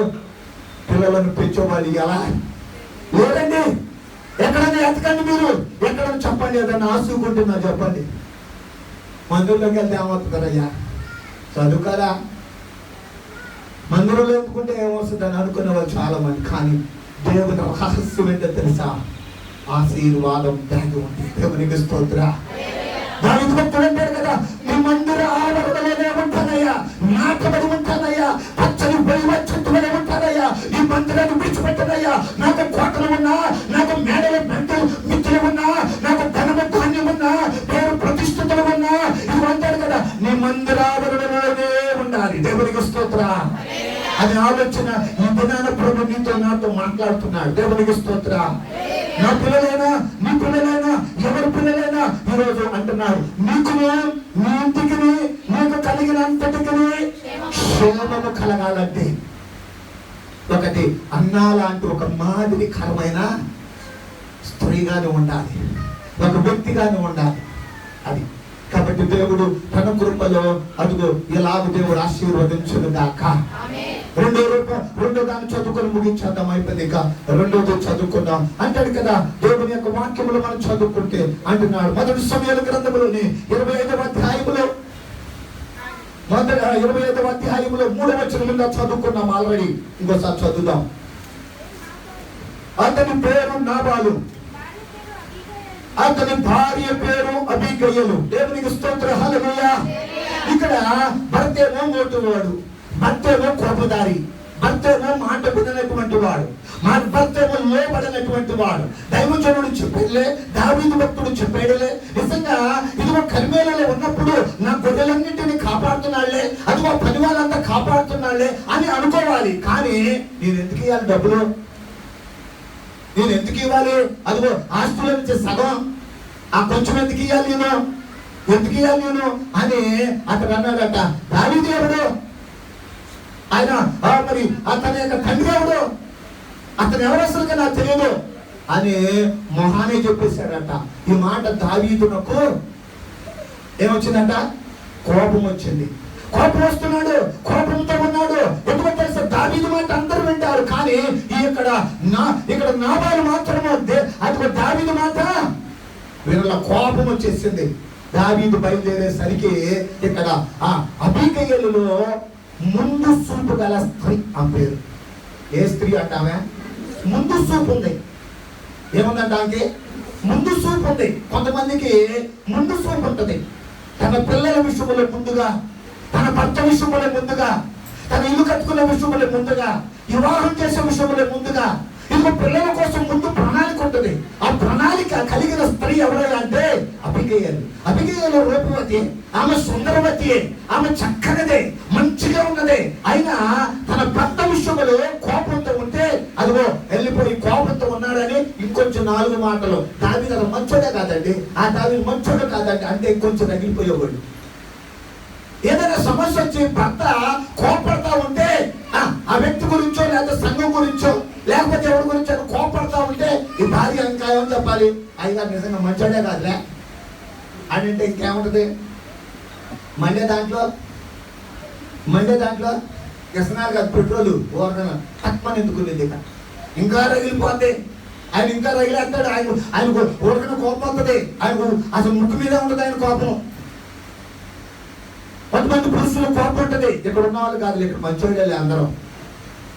పిల్లలను పెంచేవాళ్ళు ఎలా లేదండి. ఎక్కడన్నా ఎతకండి, మీరు ఎక్కడన్నా చెప్పండి. ఏదన్నా ఆశకుంటున్నా చెప్పండి. మందిరంలోకి వెళ్తే ఏమవుతుందయ్యా? చదువుకారా? మందిరంలో ఎత్తుకుంటే ఏమొస్తుందని అనుకునే వాళ్ళు చాలా మంది. కానీ దేవుని రహస్యం ఏంటో తెలుసా? ఆశీర్వాదం దాగి ఉంది. దేవునికి స్తోత్ర. దానికి భక్తుడు అంటారు కదా, మీ మందిర ఆవరణలోనే ఉంటానయ్యా, నాటబడి ఉంటానయ్యా, పచ్చని బలివ చెట్టులోనే ఉంటానయ్యా, ఈ మందిరాన్ని విడిచిపెట్టనయ్యా. నాకు కోటలు ఉన్నా, నాకు మేడల మెంటలు మిత్రులు ఉన్నా, నాకు ధనము ధాన్యం ఉన్నా, పేరు ప్రతిష్ఠితులు ఉన్నా, ఇది అంటాడు కదా, నీ మందిర ఆవరణలోనే ఉండాలి. దేవునికి స్తోత్ర. అది ఆలోచన ఈ దినాన ప్రభు నీతో నాతో మాట్లాడుతున్నాడు. దేవునికి స్తోత్ర. నా పిల్లలైనా, నీ పిల్లలైనా, ఎవరి పిల్లలైనా ఈరోజు అంటున్నారు, నీకు నీ ఇంటికి నీకు కలిగినంతటికి క్షేమము కలగాలంటే ఒకటి అన్నా లాంటి ఒక మాదిరికరమైన స్త్రీగానే ఉండాలి, ఒక వ్యక్తిగానే ఉండాలి. అది కాబట్టి దేవుడు తన కృపలో అదుగో ఎలాగ దేవుడు ఆశీర్వదించును గాక. రెండో దాన్ని చదువుకొని ముగించేద్దాం. అయిపోయింది. ఇక రెండోది చదువుకుందాం అంటాడు కదా. దేవుని యొక్క వాక్యములు మనం చదువుకుంటే అంటున్నాడు, మొదటి సమయాల గ్రంథములోని 25వ అధ్యాయములో 3వ వచనం చదువుకున్నాం ఆల్రెడీ. ఇంకోసారి చదువుదాం. అతని పేరు నాబాలు, అతని భార్య పేరు అబీగయలు. దేవునికి స్తోత్ర. హల్లెలూయా. ఇక్కడ భర్తేమో మోటువాడు, భర్తేమో కోపదారి, భర్తేమో మాట విననటువంటి వాడు, మా భర్తేమో లోబడినటువంటి వాడు. దైవజనుడు చెప్పేలే, దావీదు భక్తుడు చెప్పేడలే, నిజంగా ఇదిగో కర్మేలలో ఉన్నప్పుడు నా గొర్రెలన్నింటినీ కాపాడుతున్నాళ్లే, అదిగో పని వాళ్ళంతా కాపాడుతున్నాళ్లే అని అనుకోవాలి. కానీ నేను ఎందుకు ఇవ్వాలి డబ్బులు? నేను ఎందుకు ఇవ్వాలి? అదిగో ఆస్తుల నుంచి సగం ఆ కొంచెం ఎందుకు ఇవ్వాలి నేను? ఎందుకు ఇవ్వాలి నేను అని అతను అన్నాడట. దావీదు ఎవడు? ఆయన మరి అతని యొక్క తండ్రి ఎవడు? అతను ఎవరు అసలుగా నాకు తెలియదు అని మొహానే చెప్పేశాడట. ఈ మాట దావీదునకు ఏమొచ్చిందట? కోపం వచ్చింది. కోపం వస్తున్నాడు, కోపంతో ఉన్నాడు. ఎందుకంటే తెలుసా? దావీదు మాట అందరూ వింటారు, కానీ ఇక్కడ నాబాలు మాత్రమే అది దావీదు మాట వీళ్ళ కోపం వచ్చేసింది. దావీదు బయలుదేరేసరికి ఇక్కడ ఆ అబీగయలులో ముందు చూపు గల స్త్రీ ఆ పేరు. ఏ స్త్రీ అంటామే? ముందు చూపు ఉంది. ఏముందంట? అంటే ముందు చూపు ఉంది. కొంతమందికి ముందు చూపు ఉంటుంది. తన పిల్లల విషయంలో ముందుగా, తన భర్త విషయంలో ముందుగా, తన ఇల్లు కట్టుకునే విషయంలో ముందుగా, వివాహం చేసే విషయంలో ముందుగా, ఇదిగో పిల్లల కోసం ముందు ప్రణాళిక ఉంటుంది. ఆ ప్రణాళిక కలిగిన స్త్రీ ఎవరైనా అంటే అబిగయలు. అబిగయలు రూపవతి, ఆమె సుందరవతి, ఆమె చక్కనిదే, మంచిగా ఉన్నదే. అయినా తన భర్త విషయంలో కోపంతో ఉంటే అదిగో వెళ్ళిపోయి కోపంతో ఉన్నాడని ఇంకొంచెం 4 మాటలు. దావీదు మంచోడే కాదండి, ఆ దావీదు మంచోడే కాదండి అంటే ఇంకొంచెం రగిలిపోయేవాడు. ఏదైనా సమస్య వచ్చి భర్త కోపడతా ఉంటే ఆ వ్యక్తి గురించో లేదా సంఘం గురించో లేకపోతే ఎవరి గురించో కోపడతా ఉంటే ఈ భార్య ఇంకా ఏమని చెప్పాలి, అయినా నిజంగా మంచోడే కాదులే అని అంటే ఇంకేముంటది. మండే దాంట్లో ఇస్తున్నారు కదా పెట్రోలు, ఓరన తక్కువ ఎందుకునేది, ఇంకా రగిలిపోద్ది. ఆయన ఇంకా రగిలేస్తాడు. ఆయన ఓరకన కోపం వస్తుంది. ఆయనకు అసలు ముక్కు మీద ఉండదు ఆయన కోపం. కొంతమంది పురుషులు కోపం ఉంటుంది. ఇక్కడ ఉన్న వాళ్ళు కాదు, ఇక్కడ మంచోళ్ళే అందరం.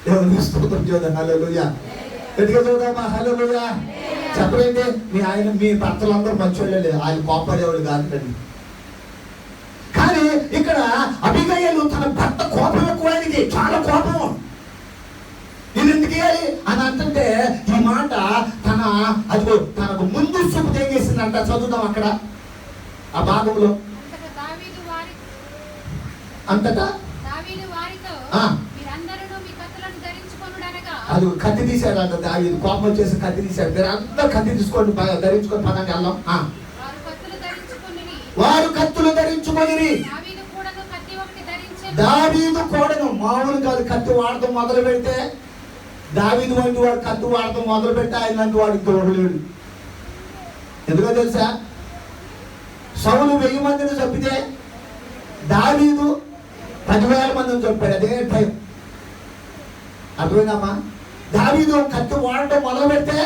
దేవుని స్తోత్రం చేద్దాం. హల్లెలూయా. గట్టిగా చూద్దామా? హల్లెలూయా. చెప్పలేండి మీ భర్తలు అందరూ మంచోళ్ళే, ఆయన కోపడేవాళ్ళు కాదండి. కానీ ఇక్కడ అబిగయలు తన భర్త కోపం ఎక్కువ, ఆయనకి చాలా కోపము. నేను ఎందుకు వేయాలి అని అంటుంటే ఈ మాట అదిగో తనకు ముందు చూపు తెగేసిందంట. చదువుదాం అక్కడ ఆ భాగంలో. అంతటా అది కత్తి తీశాడంట దావీదు. కోపం వచ్చేసి కత్తి తీశాడు. మీరు అందరూ కత్తి తీసుకోండి, ధరించుకొని పదండి వెళ్దాం. వారు కత్తులు ధరించుకొని దావీదు కూడాను మామూలు కాదు, కత్తి వాడటం మొదలు పెడితే దావీదు వంటి వాడు కత్తి వాడటం మొదలు పెడితే ఆయన లాంటి వాడు ఇంకొకడు లేడు. ఎందుకో తెలుసా? సౌలు 1000 మందిని చంపితే దావీదు 10,000 మందిని చంపాడు. అదే టైం. అర్థమైందమ్మా? దావీదు కత్తి వాడటం మొదలు పెడితే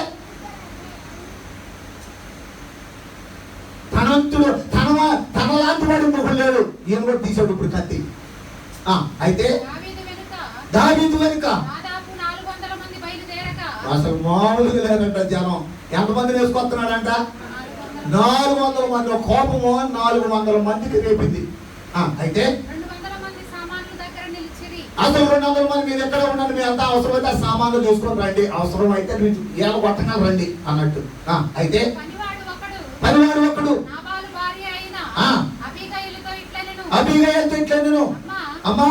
తనలాంటి వాడు ఇంకొకడు లేడు. ఈయన కూడా తీసాడు ఇప్పుడు కత్తి. అయితే దావీదు వెనుక అసలు మామూలుగా లేదంట జనం. ఎంతమందిని వేసుకొస్తున్నాడంట? 400 మంది. కోపము 400 మందికి రేపింది. అయితే అసలు 200 మంది మీరు ఎక్కడ ఉండండి, మీరు అంతా అవసరమైతే ఆ సామాన్లు తీసుకొని రండి, అవసరం అయితే ఏళ్ళ కొట్టగా రండి అన్నట్టు. అయితే పనివాడు ఒకడు అబీగయలుతో ఇట్లా నేను అమ్మా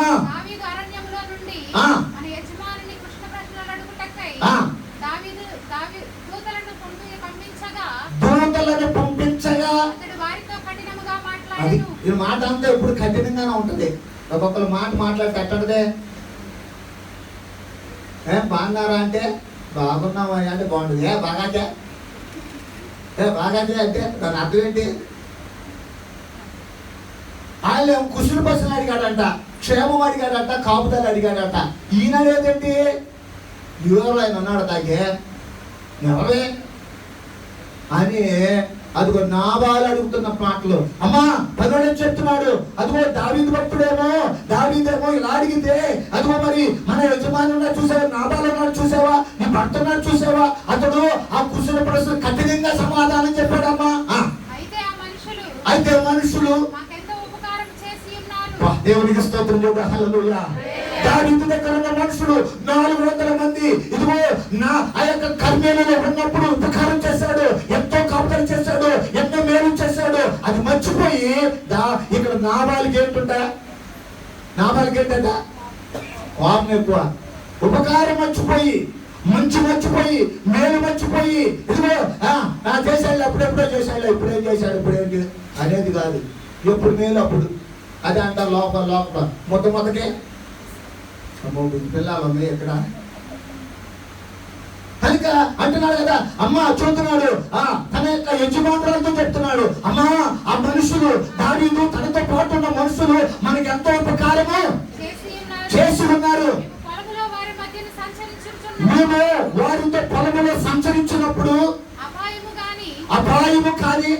దూతలను పంపించగా అది ఈ మాట అంతా ఎప్పుడు కఠినంగానే ఉంటది. ఒక్కొక్కరు మాట మాట్లాడితే ఎట్టంటదే, బాగున్నారా అంటే బాగున్నావా అంటే బాగుంటుంది. బాగాటే అంటే దాని అర్థం ఏంటి? ఆయన కుశల బస్సులు అడిగాడంట, క్షేమం అడిగాడట, కాపుదలు అడిగాడట. ఈయన లేదండి, ఎవరు ఆయన ఉన్నాడు తాగే ఎవరే అని అదిగో నాబాలు అడుగుతున్న మాటలు. అమ్మా పదోడే చెప్తున్నాడు, అదిగో దావీదు భక్తుడేమో, దావీదేమో ఇలా అడిగితే అదిగో మరి మన యజమాని ఉన్నాడు చూసావా, నాబాలు ఉన్నాడు చూసావా, నీ భర్త ఉన్నాడు చూసావా, అతడు ఆ కుశల ప్రశ్న కఠినంగా సమాధానం చెప్పాడమ్మా. అయితే మనుషులు దేవునికి స్తోత్రం చేద్దాం. హల్లెలూయా. దావీదు దగ్గర ఉన్న మనుషులు 400 మంది ఇదిగో ఆ యొక్క కర్మేలలో ఉన్నప్పుడు ఉపకారం చేశాడు, ఎంతో కాపుదల చేశాడు, ఎన్నో మేలు చేశాడు. అది మర్చిపోయి ఇక్కడ నాబాలికి ఏంటంట కోపం ఎక్కువ. ఉపకారం మర్చిపోయి, మంచి మర్చిపోయి, మేలు మర్చిపోయి ఇదిగో చేశాడు, అప్పుడెప్పుడో చేశాడు, ఇప్పుడేం చేశాడు, ఇప్పుడేంటి అనేది కాదు. ఎప్పుడు మేలు అప్పుడు అదే అంటారు. లోపల మొట్టమొదటే పిల్లలు ఉన్నాయి ఇక్కడ కనుక అంటున్నాడు కదా. అమ్మ చూస్తున్నాడు, తన యొక్క యజమానులతో చెప్తున్నాడు, అమ్మా ఆ మనుషులు దావీదు తనతో పాటు ఉన్న మనుషులు మనకి ఎంతో ఉపకారము చేసి ఉన్నారు. మేము వారితో పొలములో సంచరించినప్పుడు అపాయము కానీ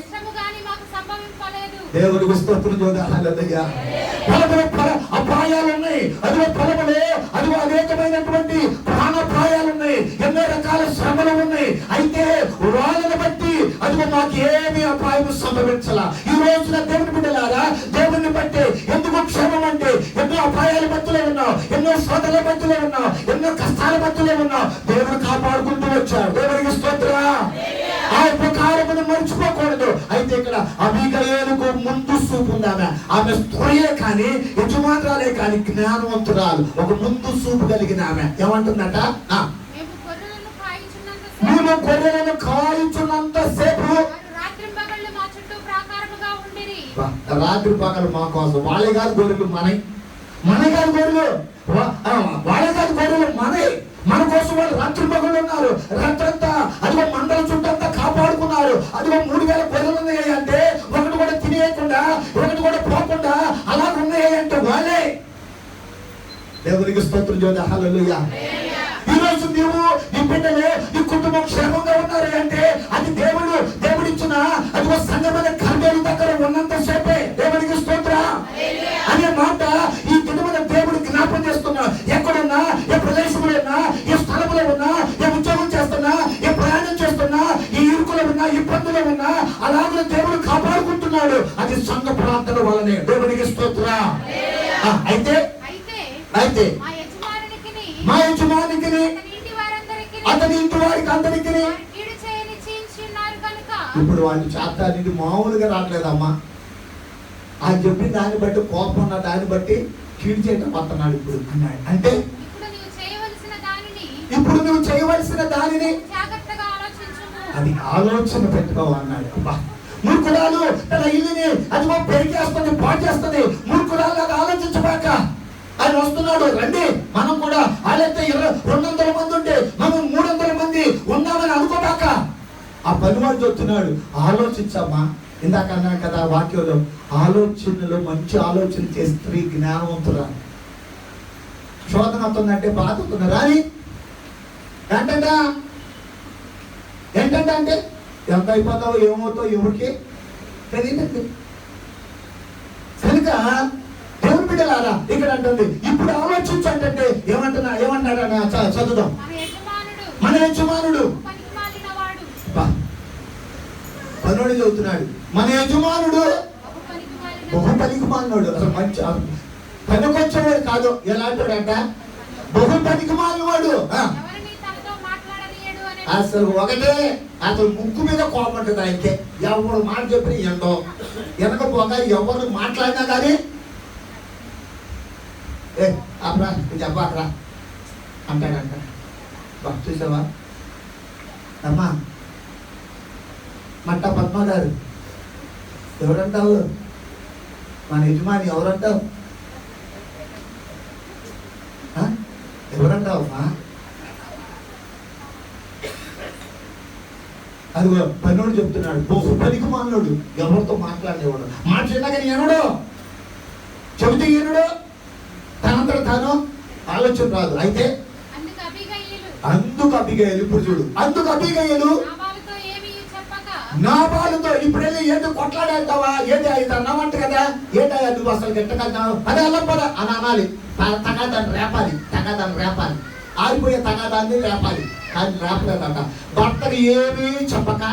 దేవుడికి స్తోత్రం చేద్దాం. హల్లెలూయా. అపాయాలు ఉన్నాయి, అదిగో పొలములే, అదిగో అనేకమైనటువంటి ప్రాణాపాయాలు ఉన్నాయి, ఎన్నో రకాల శ్రమలు ఉన్నాయి. అయితే వాళ్ళని బట్టి అదిగో మాకు ఏమి అపాయం సంభవించాలా. ఈ రోజున దేవుని బిడ్డలారా, దేవుని బట్టి ఎందుకు క్షేమం అంటే ఎన్నో అపాయాల మధ్యలో ఉన్నావు, ఎన్నో శోధనల మధ్యలో ఉన్నావు, ఎన్నో కష్టాల మధ్యలో ఉన్నావు. దేవుడు కాపాడుకుంటూ వచ్చాడు. దేవునికి స్తోత్రం. ఆ ఉపకారమును మర్చిపోకూడదు. అయితే ఇక్కడ అబీగయీలుకు ముందు చూపు ఉంది. ఆమె స్త్రీయే కానీ యజమానురాలే కానీ జ్ఞానవంతురాలు, ఒక ముందు చూపు కలిగిన ఆమె. ఏమంటుందట, మేము గొర్రెలను కాయించున్నంత సేపు రాత్రి పగలు మా కోసం. వాళ్ళే కాదు గొర్రెలు మన కాదు గొర్రెలు, వాళ్ళే కాదు గొర్రెలు మన కోసం వాళ్ళు రాత్రి పగలు ఉన్నారు. రాత్రంతా అదిగో మండల చుట్టంతా కాపాడుకున్నారు. అదిగో 3000 గొర్రెలు ఉన్నాయి అంటే ఒకటి కూడా తినేయకుండా, ఒకటి కూడా పోకుండా అలా ఉన్నాయి అంటే వాళ్ళే. దేవునికి స్తోత్రం చేద్దాం. హల్లెలూయా. ఈ రోజు నీవు, నీ బిడ్డలు, నీ కుటుంబం క్షేమంగా ఉన్నారు అంటే అది దేవుడిచ్చిన అదిగో సంఘమైన కర్మేలు దగ్గర ఉన్నంత సేపే. దేవునికి స్తోత్రం అనే మాట ఈ దినమున దేవుడు జ్ఞాపం చేస్తున్నా. ఎక్కడున్నా, ఏ ప్రదేశంలో ఉన్నా, ఏ స్థలంలో ఉన్నా, ఏ ఉద్యోగం చేస్తున్నా, ఏ ప్రయాణం చేస్తున్నా, ఈ ఇరుకులో ఉన్నా, ఇబ్బందులో ఉన్నా, అలాగే దేవుడు కాపాడుకుంటున్నాడు. అది సంఘ ప్రార్థన వల్లనే. దేవునికి స్తోత్రం. అయితే మా యజమానికి అతని ఇంటి వారికి అందరికి ఇప్పుడు వాళ్ళు చేస్తానికి మామూలుగా రావట్లేదమ్మా. అని చెప్పి దాన్ని బట్టి కోపం ఉన్న దాన్ని బట్టి కీడు చేయటం వస్తున్నాడు ఇప్పుడు అన్నాడు. అంటే ఇప్పుడు నువ్వు చేయవలసిన దానిని అది ఆలోచన పెట్టుకోవన్నాడు. అబ్బా, మూర్ఖురాలు తన ఇల్లుని అదిగో పెరిగేస్తుంది, పాటు చేస్తుంది. మూర్ఖురాలు అది ఆలోచించబాక ఆయన వస్తున్నాడు. రండి, మనం కూడా వాళ్ళైతే 200 మంది ఉంటే మనం 300 మంది ఉన్నామని అనుకోబాక. ఆ పనివాడు చెప్తున్నాడు, ఆలోచించమ్మా. ఇందాక అన్నాడు కదా వాక్యంలో, ఆలోచనలో మంచి ఆలోచన చేసి స్త్రీ జ్ఞానవంతురా. శోధన అవుతుందంటే బాధ అవుతుంది రాని ఏంటంటే అంటే ఎంత అయిపోతావు, ఏమవుతావు, ఎవరికి తెలియదండి. కనుక దేవుని బిడ్డలారా ఇక్కడ అంటుంది, ఇప్పుడు ఆలోచించు అంటే ఏమన్నాడు చదువుదాం. మన యజమానుడు పనుడు చదువుతున్నాడు. మన యజమానుడు బహు పనికిమాలినోడు. అసలు మంచి పనికొచ్చేవాడు కాదు. ఎలా అంటాడంట, బహు పనికిమాలినవాడు. అసలు ఒకటే, అసలు ముక్కు మీద కోపం ఉంటుంది ఆయనకే. ఎవరు మాట చెప్పిన ఎండో వెనకపోగా ఎవరు మాట్లాడినా కానీ అప్పుడా చెప్పరా అంటాడంట. చూసావా అమ్మా, మట్ట పద్మ గారు ఎవరంటావు? మన యజమాని ఎవరంటావు? ఎవరంటావమ్మా? అదిగో పన్నోడు చెప్తున్నాడు, బహు పనికిమాలినోడు, ఎవరితో మాట్లాడేవాడు. మాట్లాడినా కానీ ఎనడో, చెబితే ఎనడో, తనంతట తాను ఆలోచన రాదు. అయితే అందుకు అబీగయీలు, ఇప్పుడు చూడు, అందుకు అబీగయీలు నాబాలుతో ఇప్పుడు వెళ్ళి ఏంటి కొట్లాడేద్దావా, ఏంటి అయితే అన్నావంట కదా, ఏంటి నువ్వు అసలు గట్టకన్నావు, అదే అల్లపదా అని అనాలి. తగాదాన్ని రేపాలి, ఆరిపోయే తగాదాన్ని రేపాలి. కానీ రేపలేదంట. భర్తకు ఏమీ చెప్పక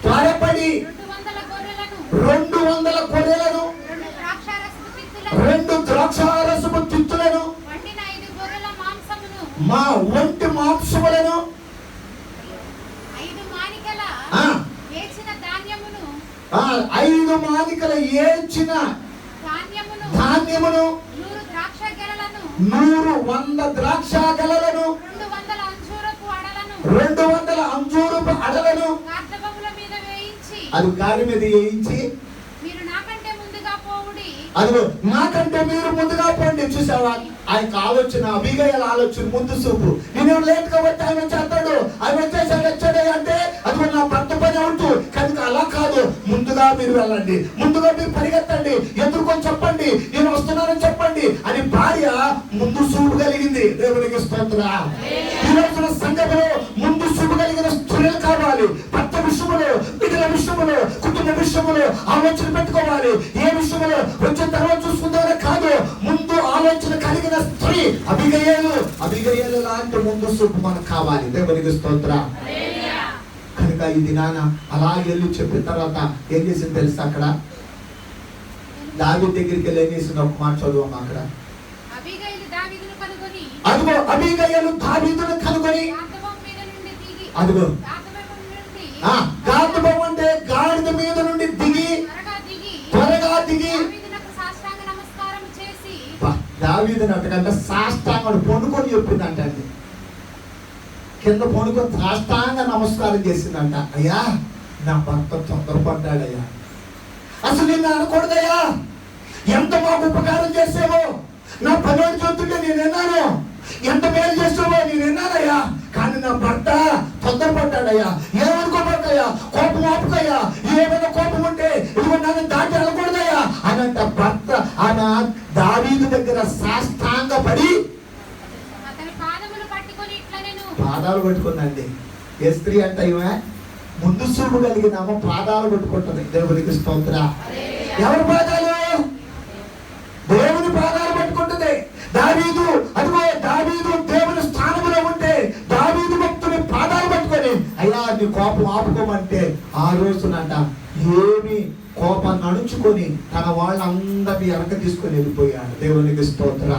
త్వరపడి 200 గొర్రెలను 2 ద్రాక్షారసపు తిత్తులను మా ఒంటి మాంసములను 5 మానికల ఏచిన ధాన్యమును 100 ద్రాక్ష గెలలను 200 అంజూరపు అడలను అది గాడి మీద వేయించి అదిగో నాకంటే మీరు ముందుగా పోండి. చూసావా ఆయనకు ఆలోచన, అబీగయీలు ఆలోచన, ముందు చూపు. నేను లేట్ కాబట్టి ఆయన చేస్తాడు, ఆయన వచ్చాడే అంటే అది నా భర్త పని అవుతూ. కనుక అలా కాదు, ముందుగా మీరు వెళ్ళండి, ముందుగా మీరు పరిగెత్తండి, ఎదుర్కొని చెప్పండి, నేను వస్తున్నానని చెప్పండి అని భార్య ముందు చూపు కలిగింది. దేవునికి స్తోత్రం. ఈ రోజున సంఘంలో ముందు చూపు కలిగిన స్త్రీలు కావాలి. భర్త విషయంలో, బిడ్డల విషయంలో, కుటుంబ విషయంలో ఆలోచన పెట్టుకోవాలి. ఏ విషయంలో వచ్చిన తర్వాత చూసుకుందామని కాదు, ముందు ఆలోచన కలిగిన స్త్రీ అబీగయీలు లాంటి ముందు చూపు మనకు కావాలి. దేవునికి స్తోత్రం. కనుక కనుక ఈ దినాన అలా వెళ్ళి చెప్పిన తర్వాత ఏం చేసింది తెలుసా? అక్కడ దావీదు దగ్గరికి వెళ్ళి ఏం చేసింది? ఒక మాట చదువు అక్కడ. అదిగో అబీగయలు దావీదును కనుగొని, అదిగో గాతుబం అంటే గాడిద మీద నుండి దిగి త్వరగా దిగి దావీదుని అంటకంటే సాష్టాంగం పొనుకొని చెప్పిందంట అండి. కింద పొనుకొని సాష్టాంగ నమస్కారం చేసిందంట. అయ్యా నా భర్త తొందరపడ్డాడయ్యా, అసలు నిన్ను అనకూడదయ్యా, ఎంత మాకు ఉపకారం చేసావో, నా పనులు చూస్తుంటే నేను విన్నాను, ఎంత మేలు చేస్తావో నేను విన్నానయ్యా, కానీ నా భర్త తొందరపడ్డాడయ్యా, ఏమనుకోబోకయ్యా, కోపం ఆపుకయ్యా, ఏమైనా కోపం ఉంటే ఇదిగో నన్ను దాటి అనకూడదయ్యా అనంట. భర్త ఆమె దావీదు దగ్గర సాష్టాంగపడి పాదాలు పట్టుకుందండి. ఏ స్త్రీ అంట ఈమె? ముందు చూపు కలిగిన ఆమె పాదాలు పట్టుకుంటుంది. దేవునికి స్తోత్ర. ఎవరి పాదాలు? దేవుని పాదాలు పట్టుకుంటుంది. దావీదు, అదిగో దావీదు దేవుని స్థానంలో ఉంటే దావీదు భక్తుని పాదాలు పట్టుకొని అయ్యా నీ కోపం ఆపుకోమంటే ఆ రోజునంట ఏమి కోపాన్ని అణుచుకొని తన వాళ్ళందరినీ వెనక తీసుకొని వెళ్ళిపోయాడు. దేవునికి స్తోత్ర.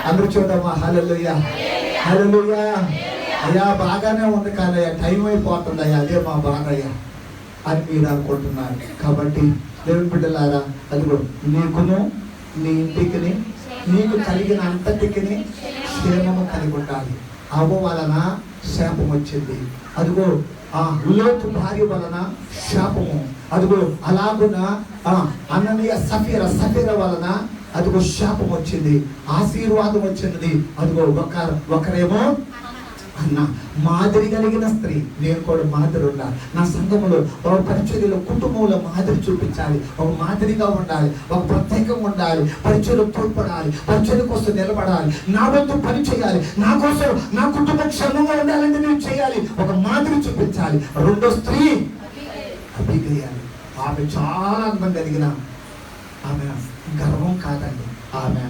అందరూ చూడమ్మా. హల్లెలూయా, హల్లెలూయా. అయ్యా బాగానే ఉంది కానీ టైం అయిపోతుంది అయ్యా, అదే మా బాధ అయ్యా అని మీరు అనుకుంటున్నారు. కాబట్టి దేవుని బిడ్డలారా, అదిగో నీకును నీ ఇంటికి నీకు కలిగిన అంతటికి క్షేమము కలిగి ఉండాలి. అవ్వ వలన శాపం వచ్చింది. అదిగో లోతు భార్య వలన శాపము. అదిగో అలాగున అననీయ సఫీర వలన అదిగో శాపం వచ్చింది, ఆశీర్వాదం వచ్చింది. అదిగో ఒకరేమో అన్న మాదిరి కలిగిన స్త్రీ. నేను కూడా మాదిరి ఉండాలి. నా సంఘములో ఒక పరిచర్యలో కుటుంబంలో మాదిరి చూపించాలి, ఒక మాదిరిగా ఉండాలి, ఒక ప్రత్యేకంగా ఉండాలి, పరిచర్యలో తోడ్పడాలి, పరిచర్య కోసం నిలబడాలి, నా వంతు పని చేయాలి, నా కోసం నా కుటుంబం క్షేమంగా ఉండాలంటే నేను చేయాలి, ఒక మాదిరి చూపించాలి. రెండో స్త్రీ అబీగయలు. ఆమె చాలా అందం కలిగిన ఆమె, గర్వం కాదండి, ఆమె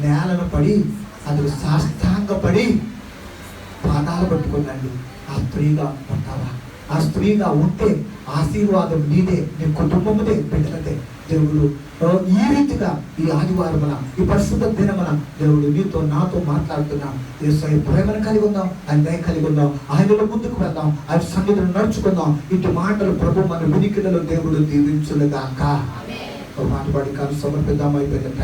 నేలను పడి అది సాష్టాంగపడి పాదాలు పట్టుకుందండి. ఆ స్త్రీగా ఉంటావా? ఆ స్త్రీగా ఉంటే ఆశీర్వాదం నీదే, నీ కుటుంబముదే, బిడ్డలదే. దేవుడు ఈ రీతిగా ఈ ఆదివారమున ఈ పరిశుద్ధ దినమున దేవుడు నీతో నాతో మాట్లాడుతున్నాం. యేసయ్య ప్రేమను కలిగి ఉందాం, ఆయన దయ కలిగి ఉందాం, ఆయనలో ముందుకు వెళ్దాం, ఆయన సన్నిధిని నడుచుకుందాం. ఇటు మాటలు ప్రభు మన వినికిడిలో దేవుడు దీవించునుగాక. ఒక మాట పాడి కాదు సమర్పిద్దాం. అయిపోయింది.